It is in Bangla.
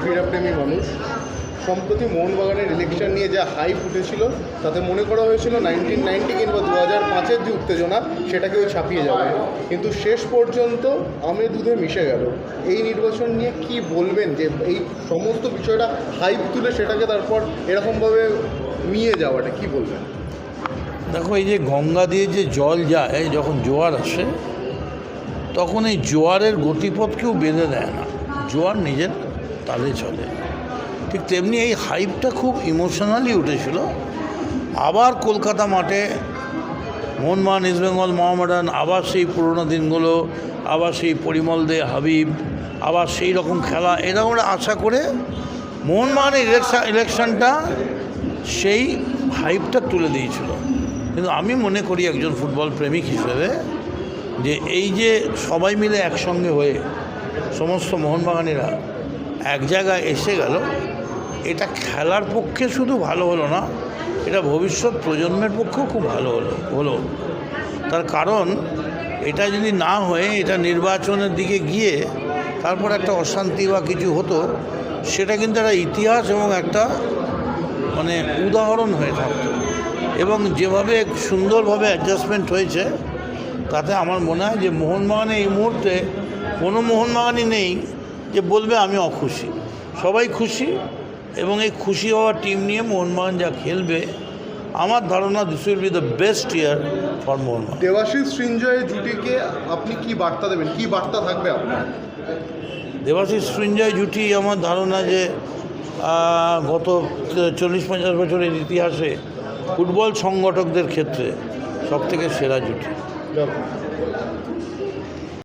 ক্রীড়াপ্রেমী মানুষ। সম্প্রতি মোহনবাগানের ইলেকশন নিয়ে যা হাইপ উঠেছিল তাতে মনে করা হয়েছিল 1990 কিংবা 2005-এর যে উত্তেজনা সেটাকেও ছাপিয়ে যাবে, কিন্তু শেষ পর্যন্ত আমে দুধে মিশে গেল। এই নির্বাচন নিয়ে কি বলবেন, যে এই সমস্ত বিষয়টা হাইপ তুলে সেটাকে তারপর এরকমভাবে নিয়ে যাওয়াটা কি বলবেন? দেখো, এই যে গঙ্গা দিয়ে যে জল যায়, যখন জোয়ার আসে তখন এই জোয়ারের গতিপথ কেউ বেঁধে দেয় না, জোয়ার নিজের তালে চলে। ঠিক তেমনি এই হাইপটা খুব ইমোশনালি উঠেছিল। আবার কলকাতা মাঠে মোহনবাগান, ইস্টবেঙ্গল, মোহামেডান, আবার সেই পুরোনো দিনগুলো, আবার সেই পরিমল দে, হাবিব, আবার সেই রকম খেলা, এরকম আশা করে মোহনবাগানের ইলেকশনটা সেই হাইপটা তুলে দিয়েছিল। কিন্তু আমি মনে করি একজন ফুটবল প্রেমিক হিসেবে যে এই যে সবাই মিলে একসঙ্গে হয়ে সমস্ত মোহনবাগানিরা এক জায়গায় এসে গেল, এটা খেলার পক্ষে শুধু ভালো হলো না, এটা ভবিষ্যৎ প্রজন্মের পক্ষেও খুব ভালো হলো। তার কারণ এটা যদি না হয়ে এটা নির্বাচনের দিকে গিয়ে তারপর একটা অশান্তি বা কিছু হতো, সেটা কিন্তু একটা ইতিহাস এবং একটা মানে উদাহরণ হয়ে থাকতো। এবং যেভাবে সুন্দরভাবে অ্যাডজাস্টমেন্ট হয়েছে তাতে আমার মনে হয় যে মোহনবাগানে এই মুহূর্তে কোনো মোহনবাগানই নেই যে বলবে আমি অখুশি। সবাই খুশি, এবং এই খুশি হওয়া টিম নিয়ে মোহনবাগান যা খেলবে, আমার ধারণা this will be the best year for Mohun Bagan. Debashis Srinjoy জুটিকে আপনি কি বার্তা দেবেন, কি বার্তা থাকবে আপনার? দেবাশিস সৃঞ্জয় জুটি আমার ধারণা যে গত 40-50 বছরের ইতিহাসে ফুটবল সংগঠকদের ক্ষেত্রে সবথেকে সেরা জুটি।